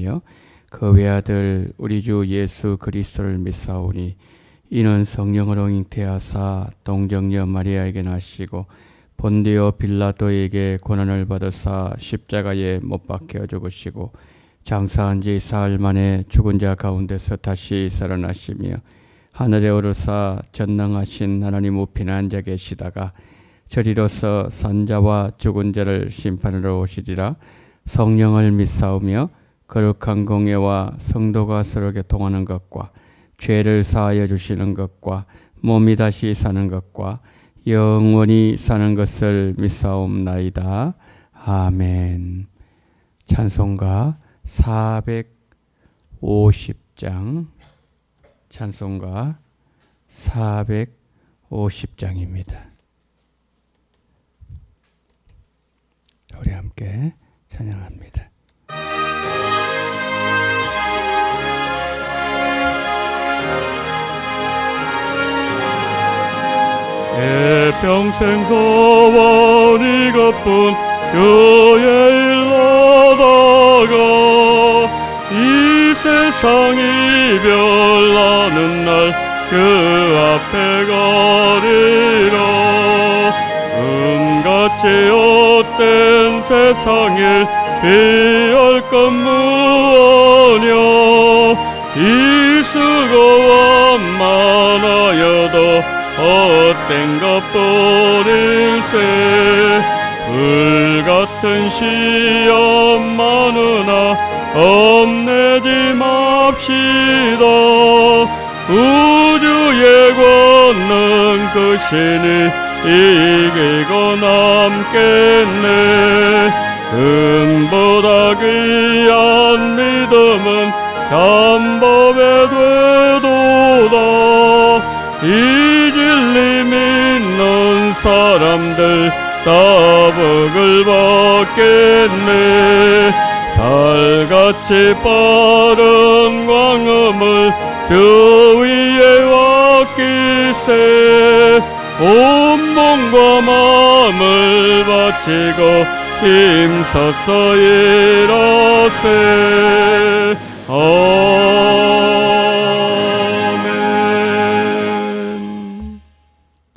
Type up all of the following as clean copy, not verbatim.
하나님이여 그 외아들 우리 주 예수 그리스도를 믿사오니 이는 성령으로 잉태하사 동정녀 마리아에게 나시고 본디오 빌라도에게 고난을 받으사 십자가에 못 박혀 죽으시고 장사한 지 사흘 만에 죽은 자 가운데서 다시 살아나시며 하늘에 오르사 전능하신 하나님 우편에 앉아 계시다가 저리로서 산자와 죽은 자를 심판하러 오시리라. 성령을 믿사오며 거룩한 공예와 성도가 서로 교통하는 것과 죄를 사하여 주시는 것과 몸이 다시 사는 것과 영원히 사는 것을 믿사옵나이다. 아멘. 찬송가 450장 찬송가 450장입니다. 우리 함께 찬양합니다. 내 평생 소원 이것뿐 주의 일 하다가 이 세상 이별나는 날 그 앞에 가리라. 같이 헛된 세상일 피할 것 무엇냐. 이 수고와 많아여도 헛된 것뿐일세. 불같은 시험 많으나 겁내지 맙시다. 우주의 권능 그 신이 이기고 남겠네. 금보다 귀한 믿음은 참법에 되도다. 이 진리 믿는 사람들 다 복을 받겠네. 살같이 빠른 광음을 주 위에 맡기세. 온 몸과 마음을 바치고 힘써서 일하세. 아멘.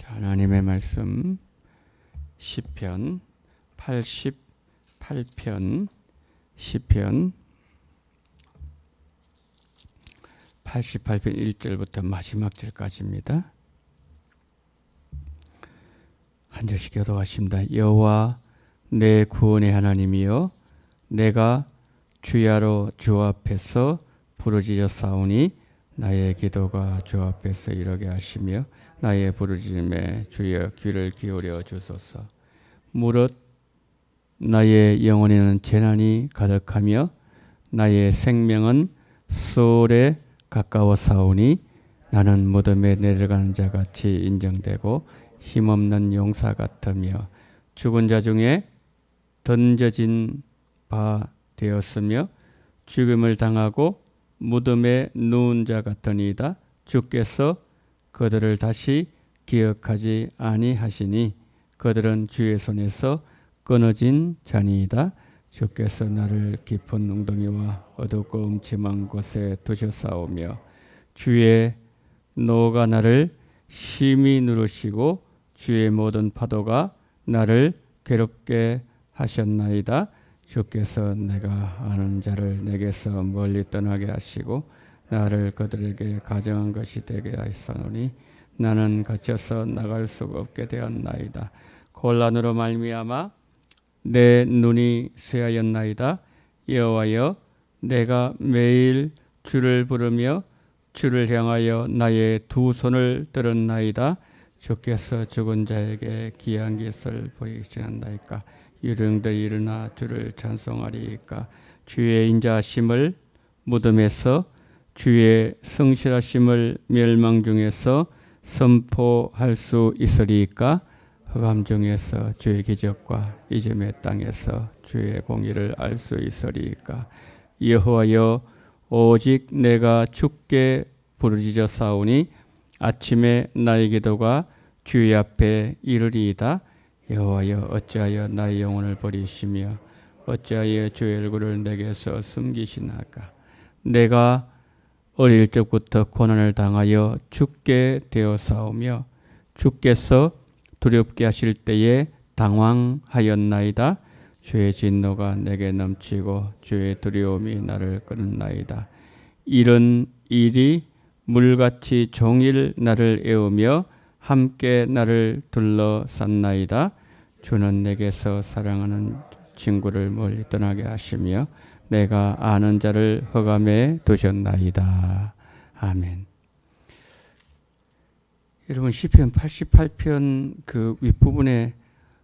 하나님의 말씀 시편 88편 시편 88편 1절부터 마지막 절까지입니다. 한 절씩 교독하십니다. 여호와 내 구원의 하나님이여 내가 주야로 주 앞에서 부르짖어 싸우니 나의 기도가 주 앞에서 이르게 하시며 나의 부르짖음에 주여 귀를 기울여 주소서. 무릇 나의 영혼에는 재난이 가득하며 나의 생명은 수월에 가까워 싸우니 나는 무덤에 내려가는 자같이 인정되고 힘없는 용사 같으며 죽은 자 중에 던져진 바 되었으며 죽음을 당하고 무덤에 누운 자 같으니이다. 주께서 그들을 다시 기억하지 아니하시니 그들은 주의 손에서 끊어진 자니이다. 주께서 나를 깊은 웅덩이와 어둡고 음침한 곳에 두셨사오며 주의 노가 나를 심히 누르시고 주의 모든 파도가 나를 괴롭게 하셨나이다. 주께서 내가 아는 자를 내게서 멀리 떠나게 하시고 나를 그들에게 가정한 것이 되게 하시노니 나는 갇혀서 나갈 수가 없게 되었나이다. 곤란으로 말미암아 내 눈이 쇠하였나이다. 여호와여 내가 매일 주를 부르며 주를 향하여 나의 두 손을 들었나이다. 주께서 죽은 자에게 귀한 것을 보이시나이까. 유령들이 일어나 주를 찬송하리이까. 주의 인자하심을 무덤에서 주의 성실하심을 멸망 중에서 선포할 수 있으리이까. 흑암 중에서 주의 기적과 이즘의 땅에서 주의 공의를 알 수 있으리이까. 여호와여 오직 내가 주께 부르짖어 싸우니 아침에 나의 기도가 주의 앞에 이르리이다. 여호와여 어찌하여 나의 영혼을 버리시며 어찌하여 주의 얼굴을 내게서 숨기시나까. 내가 어릴 적부터 고난을 당하여 죽게 되었사오며 주께서 두렵게 하실 때에 당황하였나이다. 주의 진노가 내게 넘치고 주의 두려움이 나를 끄는나이다. 이런 일이 물같이 종일 나를 애우며 함께 나를 둘러쌌나이다. 주는 내게서 사랑하는 친구를 멀리 떠나게 하시며 내가 아는 자를 흑암에 두셨나이다. 아멘. 여러분 시편 88편 그 윗부분에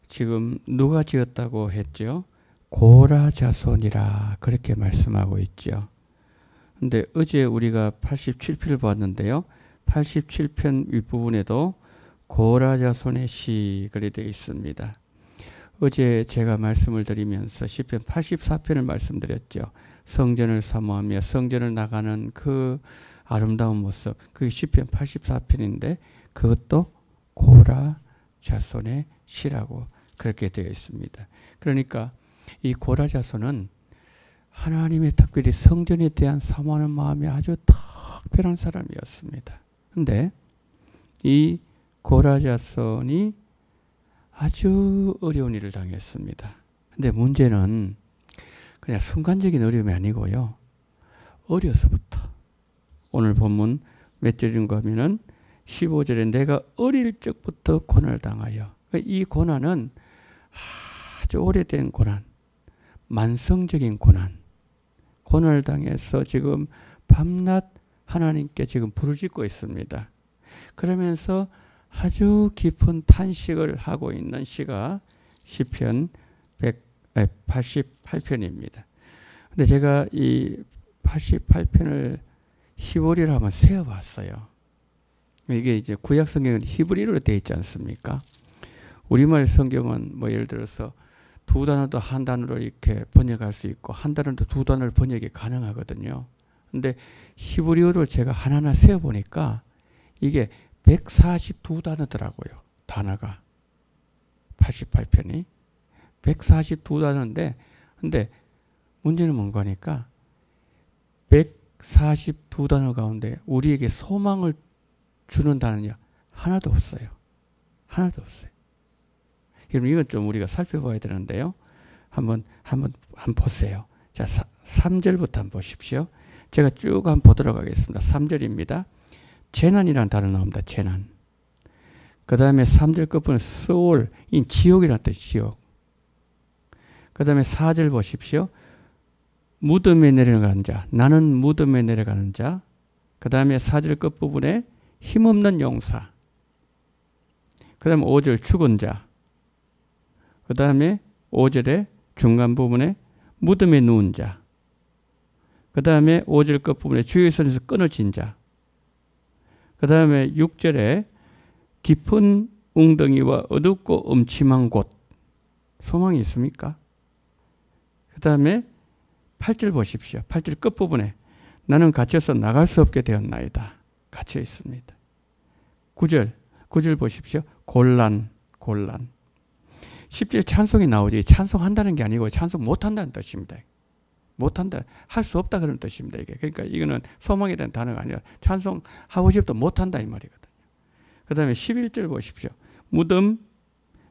지금 누가 지었다고 했죠? 고라 자손이라 그렇게 말씀하고 있죠. 근데 어제 우리가 87편을 봤는데요. 87편 윗부분에도 고라 자손의 시 그리 되어 있습니다. 어제 제가 말씀을 드리면서 시편 84편을 말씀드렸죠. 성전을 사모하며 성전을 나가는 그 아름다운 모습, 그게 시편 84편인데 그것도 고라 자손의 시라고 그렇게 되어 있습니다. 그러니까 이 고라 자손은 하나님의 특별히 성전에 대한 사모하는 마음이 아주 특별한 사람이었습니다. 그런데 이 고라 자손이 아주 어려운 일을 당했습니다. 근데 문제는 그냥 순간적인 어려움이 아니고요. 어려서부터. 오늘 본문 몇 절인가 하면은 15절에 내가 어릴 적부터 고난을 당하여. 이 고난은 아주 오래된 고난, 만성적인 고난. 고난을 당해서 지금 밤낮 하나님께 지금 부르짖고 있습니다. 그러면서 아주 깊은 탄식을 하고 있는 시가 시편 88편입니다. 근데 제가 이 88편을 히브리어로 한번 세어봤어요. 이게 이제 구약 성경은 히브리어로 되어 있지 않습니까? 우리말 성경은 뭐 예를 들어서 두 단어도 한 단어로 이렇게 번역할 수 있고 한 단어도 두 단어로 번역이 가능하거든요. 근데 히브리어로 제가 하나하나 세어보니까 이게 142단어더라고요. 단어가. 88편이. 142단어인데 근데 문제는 뭔가 하니까 142단어 가운데 우리에게 소망을 주는 단어는 하나도 없어요. 하나도 없어요. 그럼 이건 좀 우리가 살펴봐야 되는데요. 한번 보세요. 자, 3절부터 한번 보십시오. 제가 쭉 한번 보도록 하겠습니다. 3절입니다. 재난이라는 단어 나옵니다. 재난. 그 다음에 3절 끝부분 소울, 이 지옥이라는 뜻, 지옥. 그 다음에 4절 보십시오. 무덤에 내려가는 자, 나는 무덤에 내려가는 자. 그 다음에 4절 끝부분에 힘없는 용사. 그 다음에 5절 죽은 자. 그 다음에 5절에 중간 부분에 무덤에 누운 자. 그 다음에 5절 끝부분에 주의 손에서 끊어진 자. 그 다음에 6절에 깊은 웅덩이와 어둡고 음침한 곳. 소망이 있습니까? 그 다음에 8절 보십시오. 8절 끝부분에 나는 갇혀서 나갈 수 없게 되었나이다. 갇혀 있습니다. 9절 보십시오. 곤란. 10절 찬송이 나오지. 찬송한다는 게 아니고 찬송 못한다는 뜻입니다. 못한다. 할 수 없다 그런 뜻입니다. 이게. 그러니까 이거는 소망에 대한 단어가 아니라 찬송하고 싶어도 못한다 이 말이거든요. 그 다음에 11절 보십시오. 무덤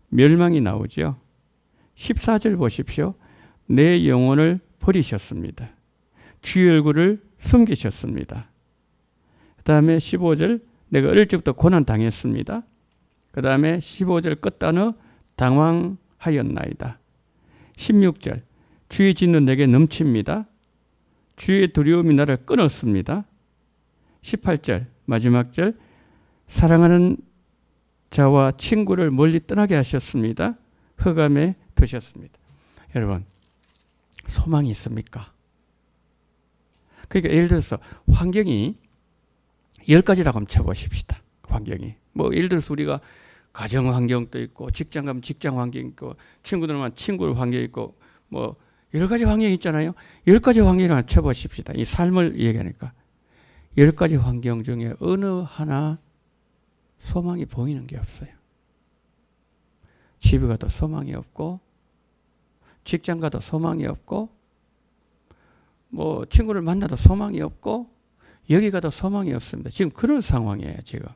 멸망이 나오죠. 14절 보십시오. 내 영혼을 버리셨습니다. 주의 얼굴을 숨기셨습니다. 그 다음에 15절 내가 어릴 적부터 고난 당했습니다. 그 다음에 15절 끝단어 당황하였나이다. 16절 주의 진노 내게 넘칩니다. 주의 두려움이 나를 끊었습니다. 18절 마지막 절 사랑하는 자와 친구를 멀리 떠나게 하셨습니다. 흑암에 두셨습니다. 여러분 소망이 있습니까? 그러니까 예를 들어서 환경이 10가지라고 한번 쳐보십시다. 환경이. 뭐 예를 들어서 우리가 가정 환경도 있고 직장 가면 직장 환경 있고 친구들 만나면 친구 환경 있고 뭐 여러 가지 환경이 있잖아요. 10가지 환경을 한번 쳐보십시다. 이 삶을 얘기하니까 10가지 환경 중에 어느 하나 소망이 보이는 게 없어요. 집에 가도 소망이 없고 직장 가도 소망이 없고 뭐 친구를 만나도 소망이 없고 여기 가도 소망이 없습니다. 지금 그런 상황이에요. 지금.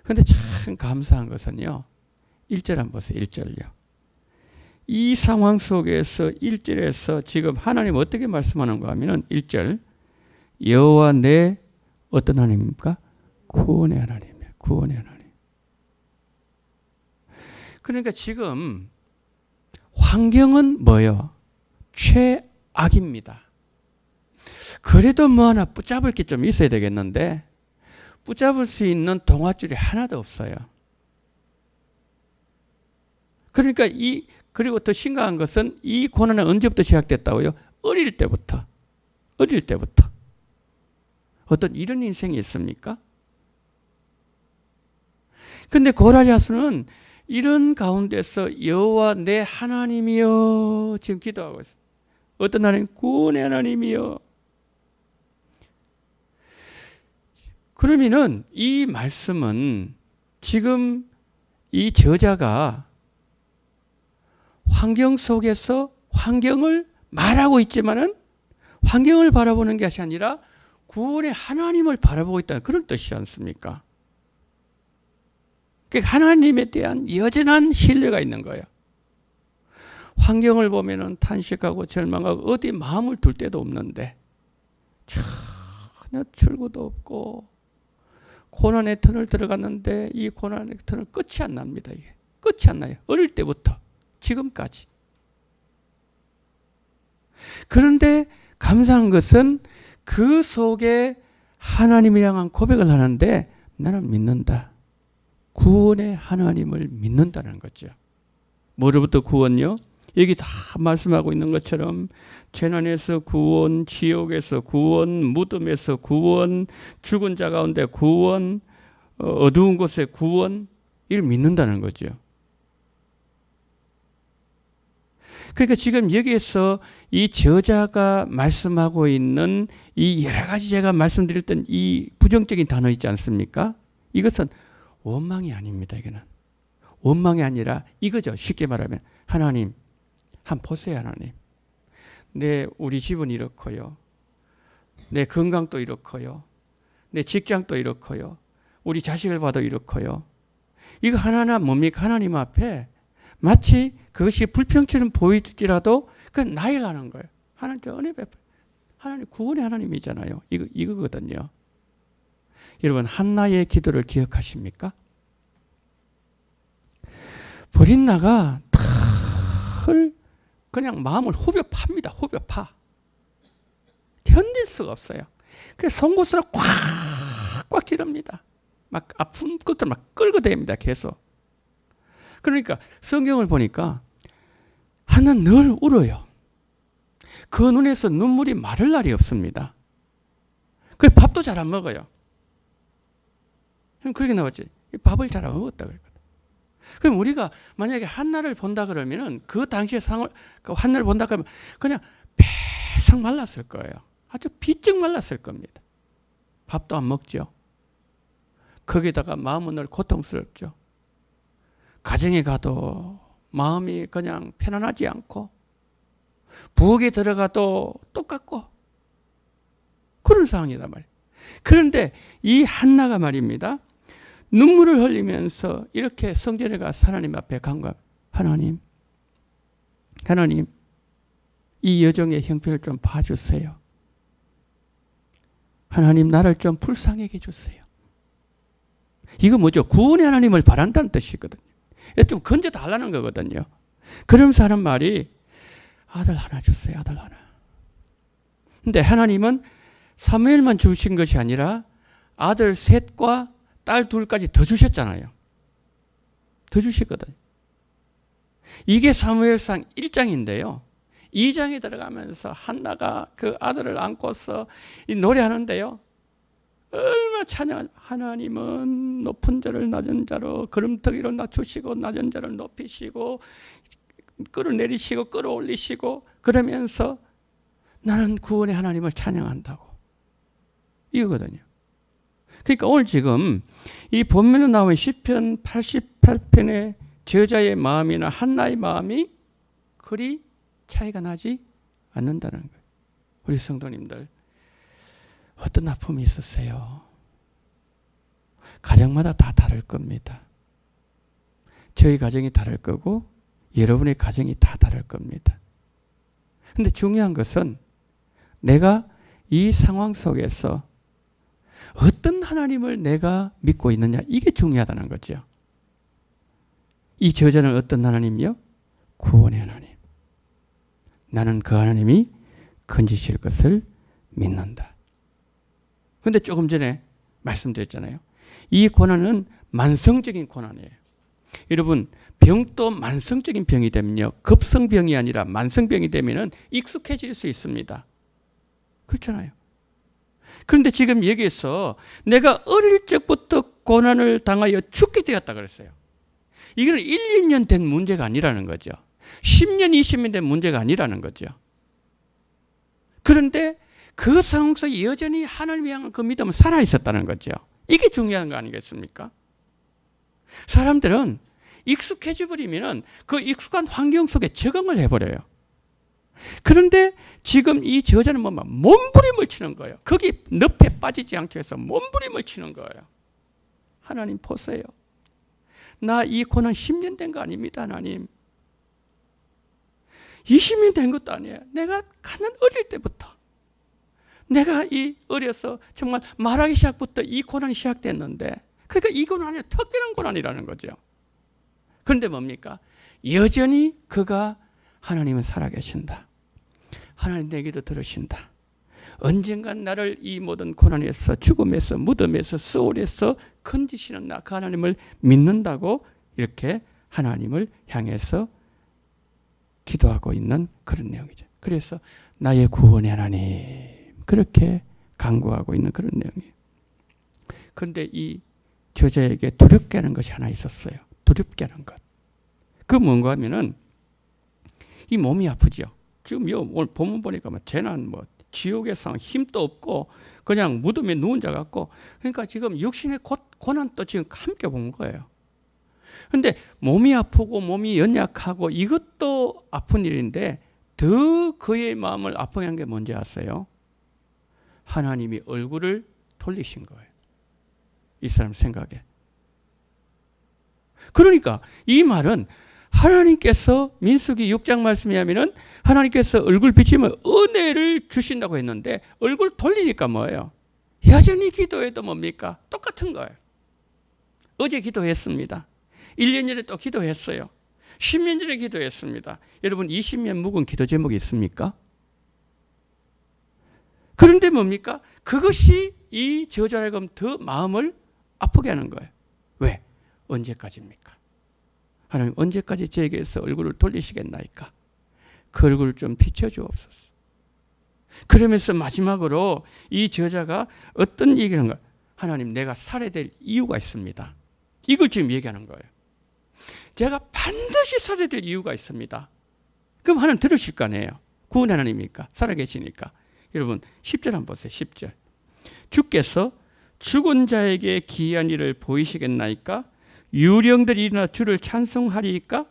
그런데 참 감사한 것은요. 1절 한번 보세요. 1절요. 이 상황 속에서 1절에서 지금 하나님 어떻게 말씀하는가 하면은 1절 여호와 내 어떤 하나님입니까? 구원의 하나님이에요. 구원의 하나님. 그러니까 지금 환경은 뭐예요? 최악입니다. 그래도 뭐 하나 붙잡을 게 좀 있어야 되겠는데 붙잡을 수 있는 동아줄이 하나도 없어요. 그러니까 그리고 더 심각한 것은 이 고난은 언제부터 시작됐다고요? 어릴 때부터. 어릴 때부터. 어떤 이런 인생이 있습니까? 근데 고라랴스는 이런 가운데서 여호와 내 하나님이여 지금 기도하고 있어요. 어떤 하나님? 구원의 하나님이여. 그러면은 이 말씀은 지금 이 저자가 환경 속에서 환경을 말하고 있지만은 환경을 바라보는 것이 아니라 구원의 하나님을 바라보고 있다는 그런 뜻이지 않습니까? 그러니까 하나님에 대한 여전한 신뢰가 있는 거예요. 환경을 보면은 탄식하고 절망하고 어디 마음을 둘 데도 없는데 전혀 출구도 없고 고난의 터널 들어갔는데 이 고난의 터널 끝이 안 납니다. 이게 끝이 안 나요. 어릴 때부터 지금까지. 그런데 감사한 것은 그 속에 하나님을 향한 고백을 하는데 나는 믿는다. 구원의 하나님을 믿는다는 거죠. 뭐로부터 구원요? 여기 다 말씀하고 있는 것처럼 재난에서 구원, 지옥에서 구원, 무덤에서 구원, 죽은 자 가운데 구원, 어두운 곳에 구원, 이걸 믿는다는 거죠. 그러니까 지금 여기에서 이 저자가 말씀하고 있는 이 여러 가지 제가 말씀드렸던 이 부정적인 단어 있지 않습니까? 이것은 원망이 아닙니다. 이거는 원망이 아니라 이거죠. 쉽게 말하면 하나님 한번 보세요. 하나님 우리 집은 이렇고요. 내 건강도 이렇고요. 내 직장도 이렇고요. 우리 자식을 봐도 이렇고요. 이거 하나하나 뭡니까? 하나님 앞에 마치 그것이 불평처럼 보일지라도 그건 나열하는 거예요. 하나님 저 은혜 베풀. 하나님 구원의 하나님이잖아요. 이거거든요. 여러분 한나의 기도를 기억하십니까? 브린나가 그냥 마음을 후벼 팝니다. 후벼 파. 견딜 수가 없어요. 그래서 송곳으로 꽉꽉 찌릅니다. 막 아픈 것들 막 끌고 다닙니다. 계속. 그러니까 성경을 보니까 하나는 늘 울어요. 그 눈에서 눈물이 마를 날이 없습니다. 그 밥도 잘 안 먹어요. 그렇게 나왔지. 밥을 잘 안 먹었다 그랬거든. 그럼 우리가 만약에 한나를 본다 그러면은 그 당시의 한나를 본다 그러면 그냥 배상 말랐을 거예요. 아주 비쩍 말랐을 겁니다. 밥도 안 먹죠. 거기다가 마음은 늘 고통스럽죠. 가정에 가도 마음이 그냥 편안하지 않고 부엌에 들어가도 똑같고 그런 상황이단 말이에요. 그런데 이 한나가 말입니다. 눈물을 흘리면서 이렇게 성전에 가서 하나님 앞에 간과 하나님 이 여종의 형편을 좀 봐주세요. 하나님 나를 좀 불쌍하게 해주세요. 이거 뭐죠? 구원의 하나님을 바란다는 뜻이거든요. 좀 건져 달라는 거거든요. 그러면서 하는 말이 아들 하나 주세요. 아들 하나. 근데 하나님은 사무엘만 주신 것이 아니라 아들 셋과 딸 둘까지 더 주셨잖아요. 더 주시거든요. 이게 사무엘상 1장인데요. 2장에 들어가면서 한나가 그 아들을 안고서 이 노래하는데요. 얼마나 찬양. 하나님은 높은 자를 낮은 자로 걸음터기로 낮추시고 낮은 자를 높이시고 끌어내리시고 끌어올리시고 그러면서 나는 구원의 하나님을 찬양한다고. 이거거든요. 그러니까 오늘 지금 이 본문에 나오는 시편 88편의 저자의 마음이나 한나의 마음이 그리 차이가 나지 않는다는 거예요. 우리 성도님들 어떤 아픔이 있으세요? 가정마다 다 다를 겁니다. 저희 가정이 다를 거고 여러분의 가정이 다 다를 겁니다. 근데 중요한 것은 내가 이 상황 속에서 어떤 하나님을 내가 믿고 있느냐, 이게 중요하다는 거죠. 이 저자는 어떤 하나님이요? 구원의 하나님. 나는 그 하나님이 건지실 것을 믿는다. 그런데 조금 전에 말씀드렸잖아요. 이 고난은 만성적인 고난이에요. 여러분, 병도 만성적인 병이 되면요, 급성병이 아니라 만성병이 되면은 익숙해질 수 있습니다. 그렇잖아요. 그런데 지금 여기에서 내가 어릴 적부터 고난을 당하여 죽게 되었다 그랬어요. 이거는 1, 2년 된 문제가 아니라는 거죠. 10년, 20년 된 문제가 아니라는 거죠. 그런데 그 상황 속에 여전히 하나님을 향한 그 믿음은 살아있었다는 거죠. 이게 중요한 거 아니겠습니까? 사람들은 익숙해져 버리면 그 익숙한 환경 속에 적응을 해버려요. 그런데 지금 이 저자는 뭐만 몸부림을 치는 거예요. 거기 늪에 빠지지 않기 위해서 몸부림을 치는 거예요. 하나님 보세요. 나 이 고난 10년 된 거 아닙니다, 하나님. 20년 된 것도 아니에요. 내가 가는 어릴 때부터. 내가 이 어려서 정말 말하기 시작부터 이 고난이 시작됐는데, 그러니까 이 고난이 특별한 고난이라는 거죠. 그런데 뭡니까? 여전히 그가 하나님은 살아계신다. 하나님 내 기도 들으신다. 언젠간 나를 이 모든 고난에서, 죽음에서, 무덤에서, 수월에서 건지시는 나, 그 하나님을 믿는다고 이렇게 하나님을 향해서 기도하고 있는 그런 내용이죠. 그래서 나의 구원의 하나님, 그렇게 간구하고 있는 그런 내용이에요. 그런데 이 저자에게 두렵게 하는 것이 하나 있었어요. 두렵게 하는 것. 그 뭔가 하면은 이 몸이 아프죠. 지금 오늘 본문 보니까 쟤는 지옥에서 힘도 없고 그냥 무덤에 누운 자 같고, 그러니까 지금 육신의 고난도 지금 함께 본 거예요. 그런데 몸이 아프고 몸이 연약하고 이것도 아픈 일인데 더 그의 마음을 아프게 한 게 뭔지 아세요? 하나님이 얼굴을 돌리신 거예요. 이 사람 생각에. 그러니까 이 말은 하나님께서 민수기 6장 말씀에 하면은 하나님께서 얼굴 비치면 은혜를 주신다고 했는데 얼굴 돌리니까 뭐예요? 여전히 기도해도 뭡니까? 똑같은 거예요. 어제 기도했습니다. 1년 전에 또 기도했어요. 10년 전에 기도했습니다. 여러분 20년 묵은 기도 제목이 있습니까? 그런데 뭡니까? 그것이 이 저자라고 더 마음을 아프게 하는 거예요. 왜? 언제까지입니까? 하나님 언제까지 저에게서 얼굴을 돌리시겠나이까? 그 얼굴을 좀 비춰주옵소서. 그러면서 마지막으로 이 저자가 어떤 얘기를 하는가? 하나님, 내가 살아야 될 이유가 있습니다. 이걸 지금 얘기하는 거예요. 제가 반드시 살아야 될 이유가 있습니다. 그럼 하나님 들으실 거 아니에요. 구원 하나님이니까, 살아계시니까. 여러분 10절 한번 보세요. 10절. 주께서 죽은 자에게 기이한 일을 보이시겠나이까? 유령들이 일어나 주를 찬송하리이까?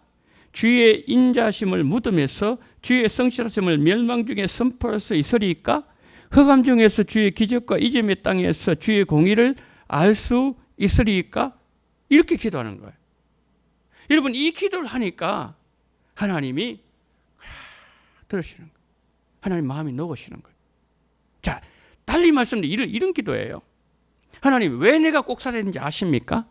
주의 인자심을 무덤에서, 주의 성실하심을 멸망 중에 선포할 수 있으리이까? 흑암 중에서 주의 기적과 이즘의 땅에서 주의 공의를 알 수 있으리이까? 이렇게 기도하는 거예요. 여러분 이 기도를 하니까 하나님이 들으시는 거예요. 하나님 마음이 녹으시는 거예요. 자, 달리 말씀드리면 이런 기도예요. 하나님, 왜 내가 꼭 살아야 되는지 아십니까?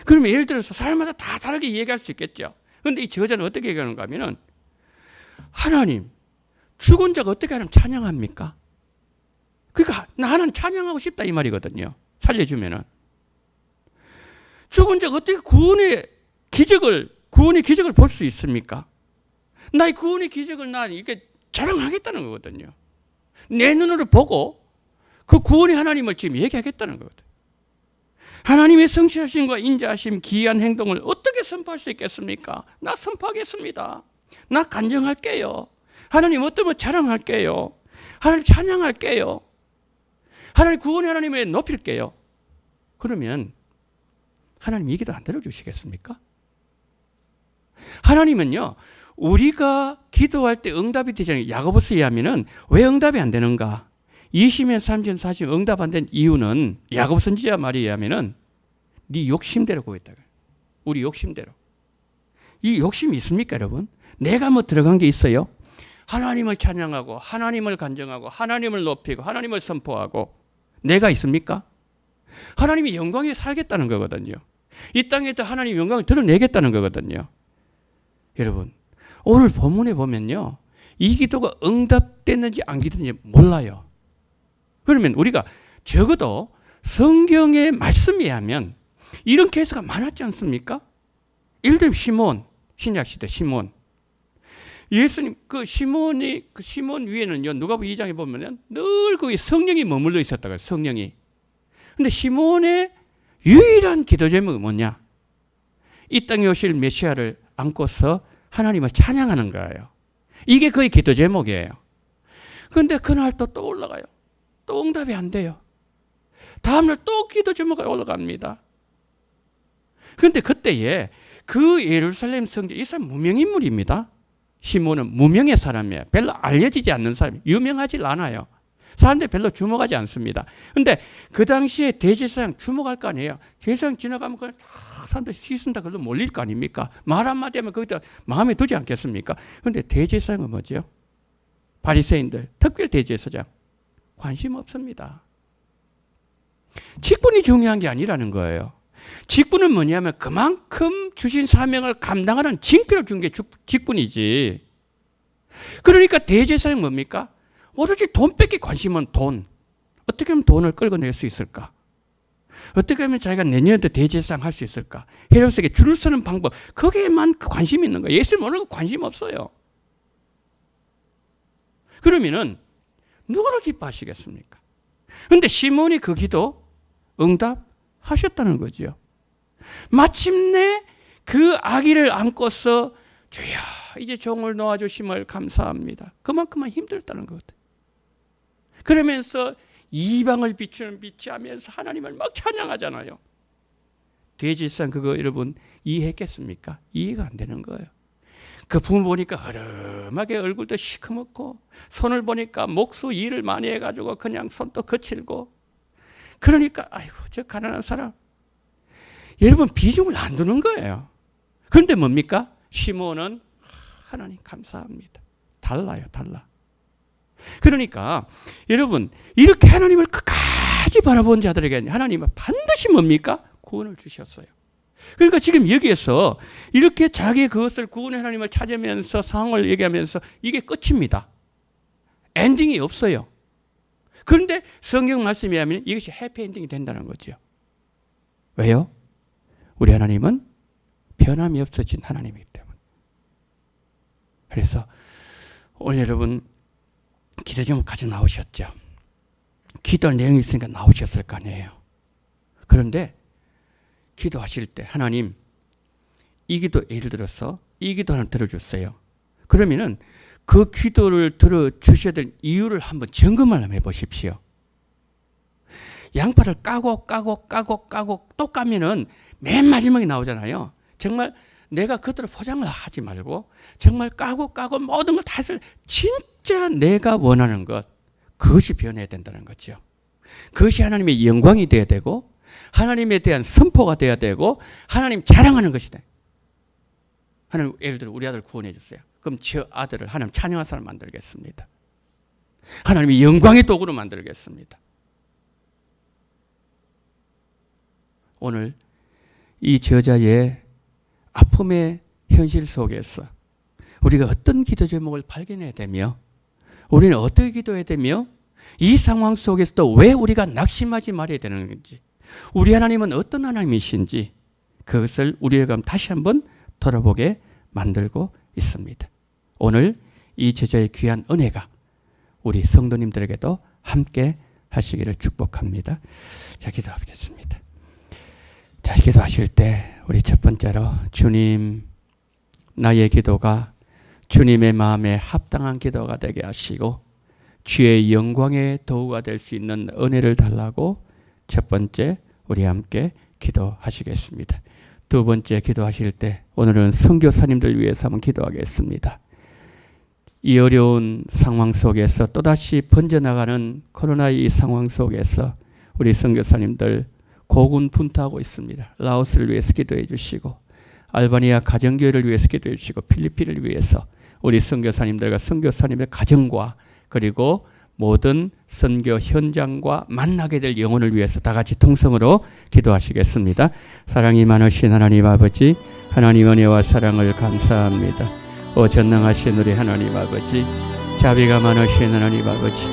그러면 예를 들어서 사람마다 다 다르게 얘기할 수 있겠죠. 그런데 이 저자는 어떻게 얘기하는가 하면은, 하나님, 죽은 자가 어떻게 하나님 찬양합니까? 그러니까 나는 찬양하고 싶다 이 말이거든요. 살려주면은. 죽은 자가 어떻게 구원의 기적을 볼 수 있습니까? 나의 구원의 기적을 나 이렇게 자랑하겠다는 거거든요. 내 눈으로 보고 그 구원의 하나님을 지금 얘기하겠다는 거거든요. 하나님의 성실하심과 인자하심, 기이한 행동을 어떻게 선포할 수 있겠습니까? 나 선포하겠습니다. 나 간증할게요. 하나님 어떠면 자랑할게요. 하나님 찬양할게요. 하나님 구원의 하나님을 높일게요. 그러면 하나님 이 기도 안 들어주시겠습니까? 하나님은요, 우리가 기도할 때 응답이 되지 않아요. 야고보서에 의하면은 왜 응답이 안 되는가? 20년, 30년, 40년 응답 안 된 이유는 야고보 선지자 말에 의하면은 네 욕심대로 구했다. 우리 욕심대로. 이 욕심이 있습니까, 여러분? 내가 뭐 들어간 게 있어요? 하나님을 찬양하고 하나님을 간증하고 하나님을 높이고 하나님을 선포하고 내가 있습니까? 하나님이 영광에 살겠다는 거거든요. 이 땅에서 하나님 영광을 드러내겠다는 거거든요. 여러분, 오늘 본문에 보면요, 이 기도가 응답됐는지 안 됐는지 몰라요. 그러면 우리가 적어도 성경의 말씀에 하면 이런 케이스가 많았지 않습니까? 예를 들면 시몬, 신약시대 시몬. 예수님, 그 시몬 위에는요, 누가복음 2장에 보면은 늘 거기 성령이 머물러 있었다고요, 성령이. 근데 시몬의 유일한 기도 제목이 뭐냐? 이 땅에 오실 메시아를 안고서 하나님을 찬양하는 거예요. 이게 그의 기도 제목이에요. 그런데 그날 또 올라가요. 또 응답이 안 돼요. 다음날 또 기도 제목이 올라갑니다. 그런데 그때에 그 예루살렘 성전, 이 사람 무명인물입니다. 시몬은 무명의 사람이에요. 별로 알려지지 않는 사람이에요. 유명하지 않아요. 사람들이 별로 주목하지 않습니다. 그런데 그 당시에 대제사장 주목할 거 아니에요. 제사장 지나가면 그냥 다 사람들이 씻은다 그래서 몰릴 거 아닙니까? 말 한마디 하면 거기다 마음에 두지 않겠습니까? 그런데 대제사장은 뭐죠? 바리새인들, 특별 대제사장. 관심 없습니다. 직분이 중요한 게 아니라는 거예요. 직분은 뭐냐면 그만큼 주신 사명을 감당하는 징표를 준 게 직분이지. 그러니까 대제사장은 뭡니까? 오로지 돈 뺏기 관심은 돈. 어떻게 하면 돈을 끌어낼 수 있을까? 어떻게 하면 자기가 내년에도 대제사장 할 수 있을까? 헤롯에게 줄을 서는 방법. 거기에만 관심이 있는 거예요. 예수님 오는 거 관심 없어요. 그러면은 누구를 기뻐하시겠습니까? 그런데 시몬이 그 기도 응답하셨다는 거죠. 마침내 그 아기를 안고서 주야 이제 종을 놓아주심을 감사합니다. 그만큼만 힘들다는 것 같아요. 그러면서 이방을 비추는 빛이 하면서 하나님을 막 찬양하잖아요. 대제사장 그거 여러분 이해했겠습니까? 이해가 안 되는 거예요. 그 부분 보니까 허름하게 얼굴도 시커멓고 손을 보니까 목수 일을 많이 해가지고 그냥 손도 거칠고 그러니까 아이고 저 가난한 사람 여러분 비중을 안 두는 거예요. 그런데 뭡니까? 시몬은 하나님 감사합니다. 달라요, 달라. 그러니까 여러분 이렇게 하나님을 끝까지 바라본 자들에게 하나님은 반드시 뭡니까? 구원을 주셨어요. 그러니까 지금 여기에서 이렇게 자기의 그것을 구원의 하나님을 찾으면서 상황을 얘기하면서 이게 끝입니다. 엔딩이 없어요. 그런데 성경 말씀에 하면 이것이 해피엔딩이 된다는 거죠. 왜요? 우리 하나님은 변함이 없어진 하나님이기 때문에. 그래서 오늘 여러분 기도 제목 가져 나오셨죠. 기도할 내용이 있으니까 나오셨을 거 아니에요. 그런데 기도하실 때 하나님 이 기도 예를 들어서 이 기도 하나 들어줬어요. 그러면은 그 기도를 들어주셔야 될 이유를 한번 점검을 한번 해보십시오. 양파를 까고 또 까면은 맨 마지막에 나오잖아요. 정말 내가 그대로 포장을 하지 말고 정말 까고 모든 걸 다 해서 진짜 내가 원하는 것 그것이 변해야 된다는 거죠. 그것이 하나님의 영광이 되어야 되고 하나님에 대한 선포가 되어야 되고 하나님 자랑하는 것이다. 하나님 예를 들어 우리 아들 구원해 줬어요. 그럼 저 아들을 하나님 찬양할 사람 만들겠습니다. 하나님의 영광의 도구로 만들겠습니다. 오늘 이 저자의 아픔의 현실 속에서 우리가 어떤 기도 제목을 발견해야 되며 우리는 어떻게 기도해야 되며 이 상황 속에서도 왜 우리가 낙심하지 말아야 되는 건지 우리 하나님은 어떤 하나님이신지 그것을 우리가 다시 한번 돌아보게 만들고 있습니다. 오늘 이 제자의 귀한 은혜가 우리 성도님들에게도 함께 하시기를 축복합니다. 자, 기도하겠습니다. 자, 기도하실 때 우리 첫 번째로 주님 나의 기도가 주님의 마음에 합당한 기도가 되게 하시고 주의 영광의 도구가 될 수 있는 은혜를 달라고 첫 번째 우리 함께 기도하시겠습니다. 두 번째 기도하실 때 오늘은 선교사님들 위해서 한번 기도하겠습니다. 이 어려운 상황 속에서 또다시 번져나가는 코로나2 상황 속에서 우리 선교사님들 고군분투하고 있습니다. 라오스를 위해서 기도해 주시고 알바니아 가정교회를 위해서 기도해 주시고 필리핀을 위해서 우리 선교사님들과 선교사님의 가정과 그리고 모든 선교 현장과 만나게 될 영혼을 위해서 다 같이 통성으로 기도하시겠습니다. 사랑이 많으신 하나님 아버지, 하나님 은혜와 사랑을 감사합니다. 전능하신 우리 하나님 아버지, 자비가 많으신 하나님 아버지,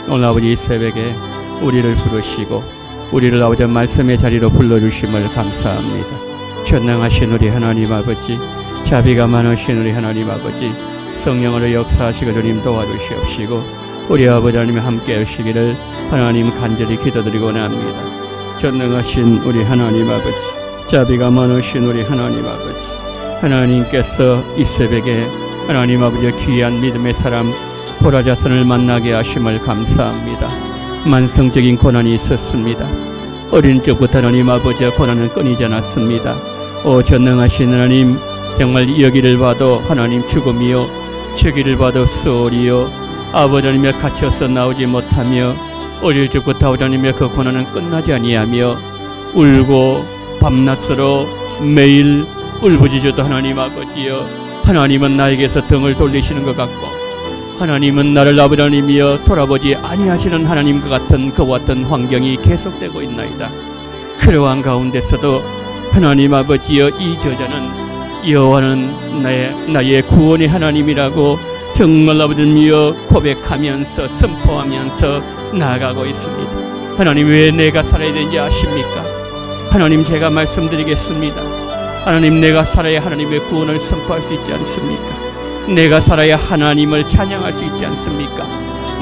오늘 아버지 이 새벽에 우리를 부르시고 우리를 아버지 말씀의 자리로 불러주심을 감사합니다. 전능하신 우리 하나님 아버지, 자비가 많으신 우리 하나님 아버지, 성령으로 역사하시고 주님 도와주시옵시고 우리 아버지 하나님 함께 하시기를 하나님 간절히 기도드리고 원합니다. 전능하신 우리 하나님 아버지, 자비가 많으신 우리 하나님 아버지, 하나님께서 이 새벽에 하나님 아버지의 귀한 믿음의 사람 보라자손을 만나게 하심을 감사합니다. 만성적인 고난이 있었습니다. 어린 적부터 하나님 아버지의 고난은 끊이지 않았습니다. 전능하신 하나님, 정말 여기를 봐도 하나님 죽음이요 저기를 봐도 수월이요 아버지 하나님의 갇혀서 나오지 못하며 어릴 적부터 아버지 하나님의 그 고난은 끝나지 아니하며 울고 밤낮으로 매일 울부짖어도 하나님 아버지여, 하나님은 나에게서 등을 돌리시는 것 같고 하나님은 나를 아버지 하나님이여 돌아보지 아니하시는 하나님과 같은 그와 같은 환경이 계속되고 있나이다. 그러한 가운데서도 하나님 아버지여, 이 저자는 여호와는 나의 구원의 하나님이라고 정말 아버지여 고백하면서 선포하면서 나아가고 있습니다. 하나님, 왜 내가 살아야 되는지 아십니까? 하나님, 제가 말씀드리겠습니다. 하나님, 내가 살아야 하나님의 구원을 선포할 수 있지 않습니까? 내가 살아야 하나님을 찬양할 수 있지 않습니까?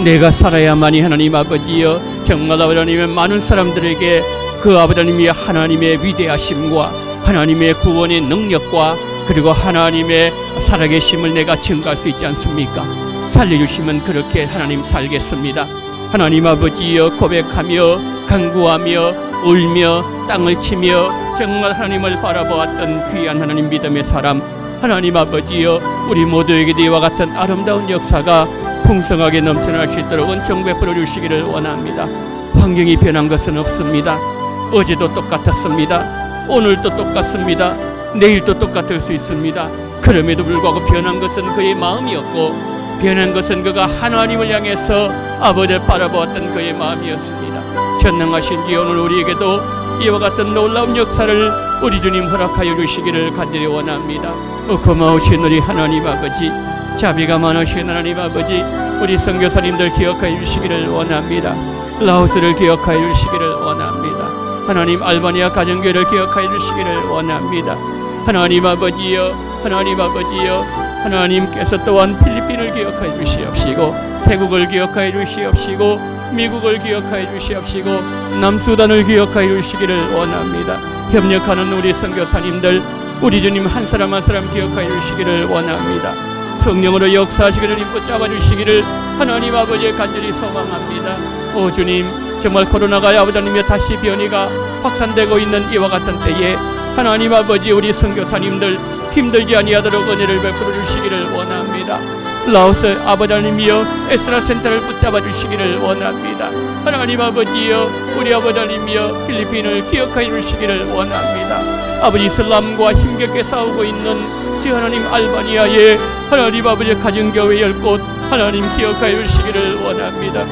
내가 살아야만이 하나님 아버지여 정말 아버지 하나님의 많은 사람들에게 그 아버지 하나님의 하나님의 위대하심과 하나님의 구원의 능력과 그리고 하나님의 살아계심을 내가 증거할 수 있지 않습니까? 살려주시면 그렇게 하나님 살겠습니다. 하나님 아버지여 고백하며 간구하며 울며 땅을 치며 정말 하나님을 바라보았던 귀한 하나님 믿음의 사람 하나님 아버지여, 우리 모두에게도 이와 같은 아름다운 역사가 풍성하게 넘쳐날 수 있도록 은총 베풀어 주시기를 원합니다. 환경이 변한 것은 없습니다. 어제도 똑같았습니다. 오늘도 똑같습니다. 내일도 똑같을 수 있습니다. 그럼에도 불구하고 변한 것은 그의 마음이었고 변한 것은 그가 하나님을 향해서 아버지를 바라보았던 그의 마음이었습니다. 전능하신 지 오늘 우리에게도 이와 같은 놀라운 역사를 우리 주님 허락하여 주시기를 간절히 원합니다. 고마우신 우리 하나님 아버지, 자비가 많으신 하나님 아버지, 우리 선교사님들 기억하여 주시기를 원합니다. 라오스를 기억하여 주시기를 원합니다. 하나님, 알바니아 가정교회를 기억하여 주시기를 원합니다. 하나님 아버지여, 하나님 아버지여, 하나님께서 또한 필리핀을 기억하여 주시옵시고 태국을 기억하여 주시옵시고 미국을 기억하여 주시옵시고 남수단을 기억하여 주시기를 원합니다. 협력하는 우리 선교사님들, 우리 주님 한 사람 한 사람 기억하여 주시기를 원합니다. 성령으로 역사하시기를 붙잡아 주시기를 하나님 아버지의 간절히 소망합니다. 오 주님, 정말 코로나가 아버지 하나님의 다시 변이가 확산되고 있는 이와 같은 때에 하나님 아버지, 우리 선교사님들 힘들지 아니하도록 은혜를 베풀어 주시기를 원합니다. 라오스 아버지 하나님이여 에스라 센터를 붙잡아 주시기를 원합니다. 하나님 아버지여, 우리 아버지 하나님이여 필리핀을 기억하여 주시기를 원합니다. 아버지, 이슬람과 힘겹게 싸우고 있는 주 하나님 알바니아의 하나님 아버지 가정교회 10곳 하나님 기억하여 주시기를 원합니다.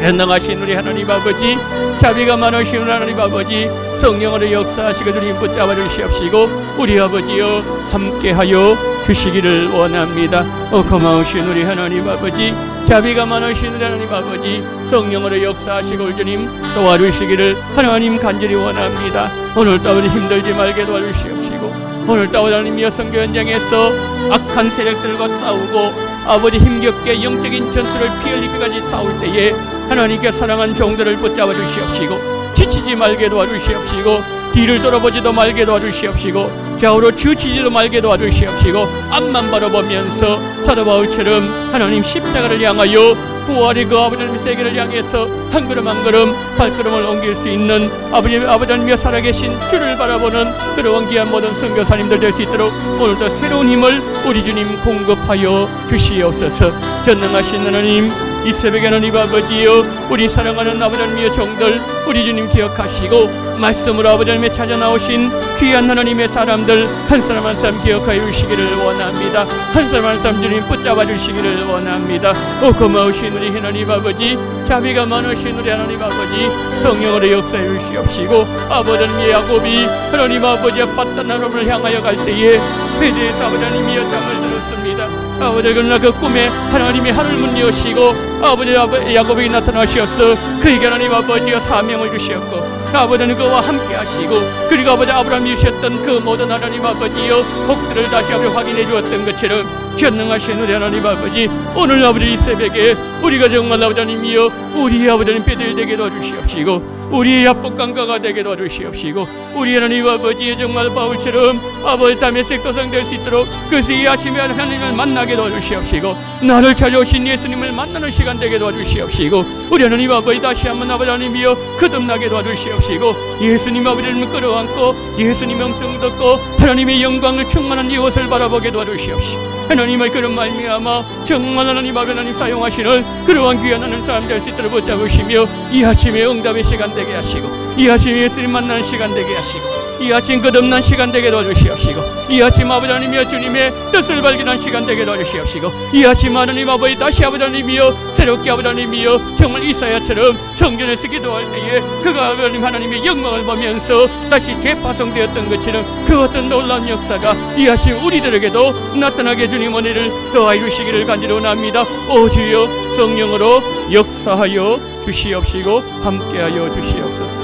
전능하신 우리 하나님 아버지, 자비가 많으신 하나님 아버지, 성령으로 역사하시고 주님 붙잡아 주시옵시고 우리 아버지여 함께하여 주시기를 원합니다. 고마우신 우리 하나님 아버지, 자비가 많으신 우리 하나님 아버지, 성령으로 역사하시고 주님 도와주시기를 하나님 간절히 원합니다. 오늘도 아버지 힘들지 말게 도와주시옵시고 오늘도 하나님이여 선교 현장에서 악한 세력들과 싸우고 아버지 힘겹게 영적인 전투를 피 흘리기까지 싸울 때에 하나님께 사랑한 종들을 붙잡아 주시옵시고 지치지 말게 도와주시옵시고 뒤를 돌아보지도 말게 도와주시옵시고 좌우로 치우치지도 말게 도와주시옵시고 앞만 바라보면서 사도 바울처럼 하나님 십자가를 향하여 부활의 그 아버지 하나님의 세계를 향해서 한 걸음 한 걸음 발걸음을 옮길 수 있는 아버지 하나님의 살아계신 주를 바라보는 그러한 귀한 모든 선교사님들 될 수 있도록 오늘도 새로운 힘을 우리 주님 공급하여 주시옵소서. 전능하신 하나님, 이 새벽에 하나님 아버지여, 우리 사랑하는 아버지 하나님의 종들 우리 주님 기억하시고 말씀으로 아버지 하나님의 찾아 나오신 귀한 하나님의 사람들 한 사람 한 사람 기억하여 주시기를 원합니다. 한 사람 한 사람 주님 붙잡아 주시기를 원합니다. 고마우신 우리 하나님 아버지, 자비가 많으신 우리 하나님 아버지, 성령으로 역사해 주시옵시고 아버지 하나님의 야곱이 하나님 아버지의 바다나름을 향하여 갈 때에 베드에서 아버지 하나님이 잠을 들었습니다. 아버지, 그러나 그 꿈에 하나님이 하늘 문 여시고 아버지 야곱에게 나타나셔서 그에게 하나님 아버지의 사명을 주셨고 아버지는 그와 함께 하시고, 그리고 아버지 아브라함이 주셨던 그 모든 하나님 아버지여 복들을 다시 아버지 확인해 주었던 것처럼 전능하신 우리 하나님 아버지, 오늘 아버지 이 새벽에 우리가 정말 아버지 하나님이여 우리 아버지 하나님 베들 되게 도와주시옵시고 우리의 야복강가가 되게 도와주시옵시고 우리 하나님 아버지의 정말 바울처럼 아버지 담의 색도상 될 수 있도록 그래서 이 아침에 하나님을 만나게 도와주시옵시고 나를 찾아오신 예수님을 만나는 시간 되게 도와주시옵시고 우리 하나님 아버지 다시 한번 아버지 하나님이여 거듭나게 도와주시옵시고 예수님 아버지를 끌어안고 예수님의 음성 듣고 하나님의 영광을 충만한 이곳을 바라보게 도와주시옵시고 하나님의 그런 말미암아 정말 하나님 아버지 하나님 사용하시는 그러한 귀한 하나님 사람 될 수 있도록 붙잡으시며 이 아침에 응답의 시간 되게 하시고 이 아침에 예수님 만나는 시간 되게 하시고 이 아침 거듭난 시간 되게 도와주시옵시고 이 아침 아버지 하나님이여 주님의 뜻을 발견한 시간 되게 도와주시옵시고 이 아침 하나님 아버지 다시 아버지 하나님이여 새롭게 아버지 하나님이여 정말 이사야처럼 성전에서 기도할 때에 그가 아버지 하나님의 영광을 보면서 다시 재파송되었던 것처럼 그 어떤 놀라운 역사가 이 아침 우리들에게도 나타나게 주님 은혜를 더하여 주시기를 간절히 원합니다. 오 주여, 성령으로 역사하여 주시옵시고 함께하여 주시옵소서.